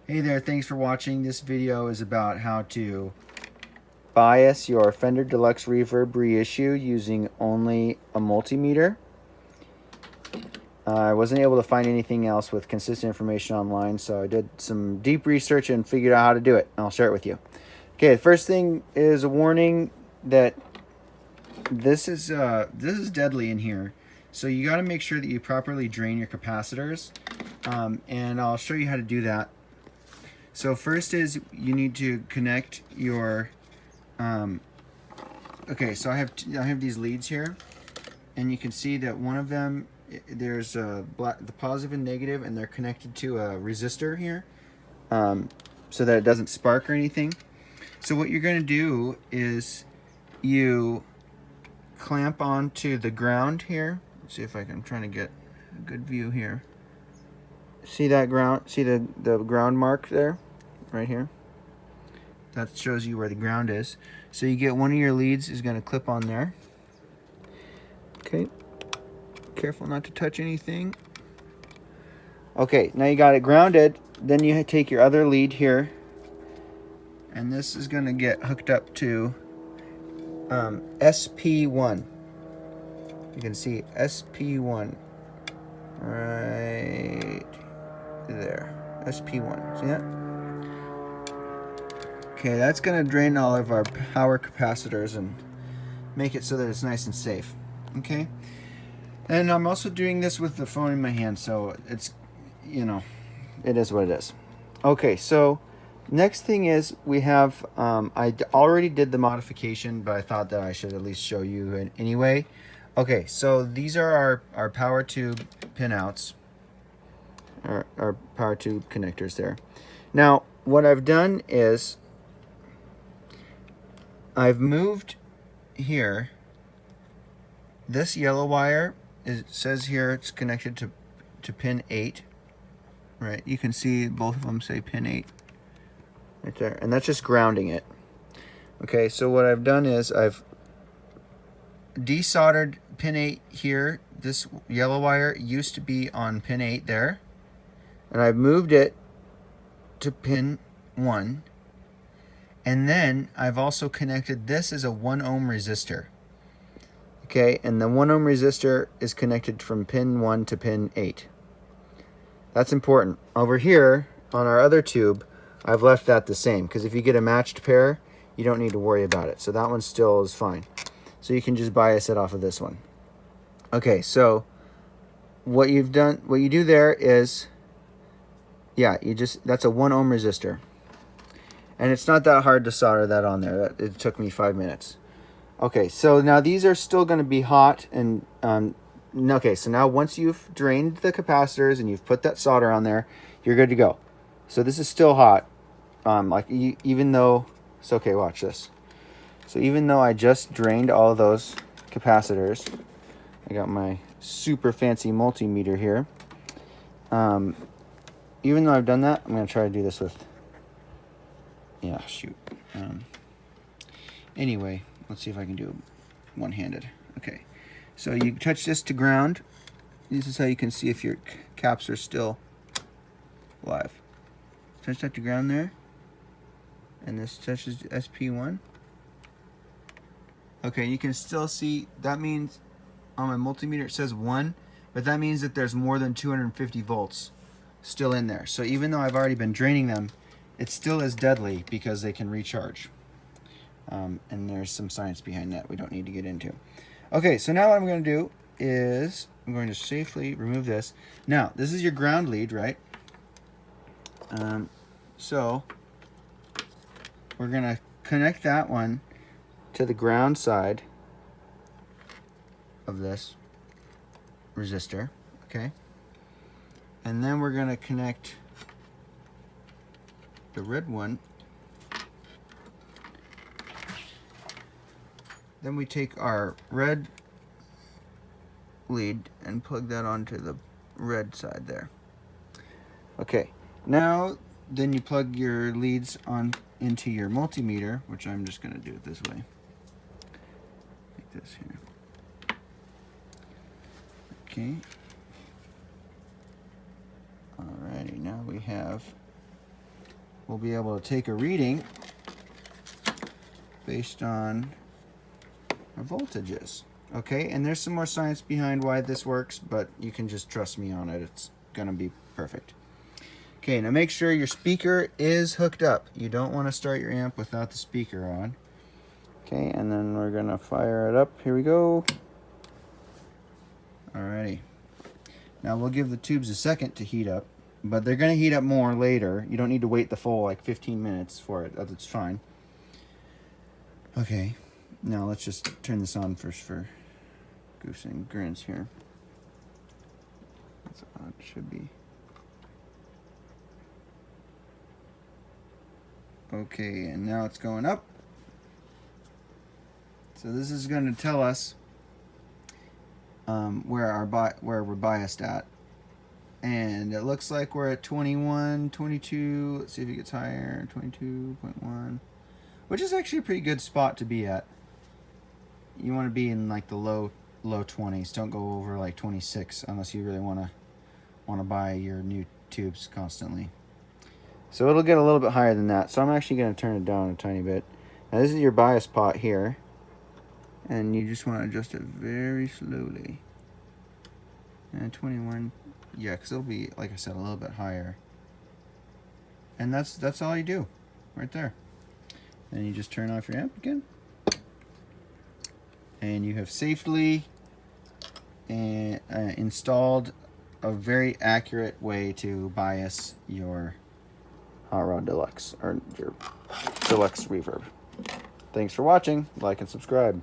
Hey there, thanks for watching. This video is about how to bias your Fender Deluxe Reverb reissue using only a multimeter. I wasn't able to find anything else with consistent information online, so I did some deep research and figured out how to do it. I'll share it with you. Okay, the first thing is a warning that this is deadly in here. So you got to make sure that you properly drain your capacitors, and I'll show you how to do that. So first is you need to connect your, okay, so I have these leads here, and you can see that one of them, there's the positive and negative, and they're connected to a resistor here, so that it doesn't spark or anything. So what you're going to do is you clamp onto the ground here. Let's see if I'm trying to get a good view here. See that ground? See the ground mark there? Right here. That shows you where the ground is. So you get one of your leads is going to clip on there. Okay. Careful not to touch anything. Okay, now you got it grounded. Then you take your other lead here, and this is going to get hooked up to SP1. You can see SP1 right there. SP1. See that? Okay, that's going to drain all of our power capacitors and make it so that it's nice and safe. Okay? And I'm also doing this with the phone in my hand, so it's, you know, it is what it is. Okay, so next thing is we have, I already did the modification, but I thought that I should at least show you anyway. Okay, so these are our power tube pinouts, our power tube connectors there. Now, what I've done is I've moved here. This yellow wire, it says here it's connected to pin 8. Right, you can see both of them say pin 8 right there, and that's just grounding it. Okay, so what I've done is I've desoldered pin 8 here. This yellow wire used to be on pin 8 there, and I've moved it to pin 1. And then I've also connected this as a 1 ohm resistor. Okay, and the 1 ohm resistor is connected from pin 1 to pin 8. That's important. Over here on our other tube, I've left that the same, because if you get a matched pair, you don't need to worry about it. So that one still is fine. So you can just bias it off of this one. Okay, so what you do there is, yeah, that's a 1 ohm resistor. And it's not that hard to solder that on there. It took me 5 minutes. Okay, so now these are still going to be hot. And okay, so now once you've drained the capacitors and you've put that solder on there, you're good to go. So this is still hot. Even though it's okay, watch this. So even though I just drained all of those capacitors, I got my super fancy multimeter here. Even though I've done that, I'm going to try to do this with. Yeah, shoot. Anyway, let's see if I can do it one-handed. Okay, so you touch this to ground. This is how you can see if your caps are still live. Touch that to ground there. And this touches SP1. Okay, you can still see, that means on my multimeter it says 1, but that means that there's more than 250 volts still in there. So even though I've already been draining them, it still is deadly because they can recharge. And there's some science behind that we don't need to get into. Okay, so now what I'm going to do is I'm going to safely remove this. Now, this is your ground lead, right? So we're going to connect that one to the ground side of this resistor, okay? And then we're going to connect the red one. Then we take our red lead and plug that onto the red side there. Okay, now then you plug your leads on into your multimeter, which I'm just going to do it this way. Like this here. Okay. Alrighty, now we have we'll be able to take a reading based on our voltages. Okay, and there's some more science behind why this works, but you can just trust me on it. It's gonna be perfect. Okay, now make sure your speaker is hooked up. You don't want to start your amp without the speaker on. Okay, and then we're gonna fire it up. Here we go. Alrighty. Now we'll give the tubes a second to heat up, but they're gonna heat up more later. You don't need to wait the full like 15 minutes for it. That's fine. Okay, now let's just turn this on first for goose and grins here. That's how it should be. Okay, and now it's going up. So this is going to tell us where we're biased at. And it looks like we're at 21, 22. Let's see if it gets higher. 22.1, which is actually a pretty good spot to be at. You want to be in like the low 20s. Don't go over like 26 unless you really want to buy your new tubes constantly. So it'll get a little bit higher than that. So I'm actually going to turn it down a tiny bit. Now this is your bias pot here. And you just want to adjust it very slowly. And 21, yeah, because it'll be, like I said, a little bit higher. And that's all you do, right there. Then you just turn off your amp again. And you have safely installed a very accurate way to bias your Hot Rod Deluxe, or your Deluxe Reverb. Thanks for watching. Like and subscribe.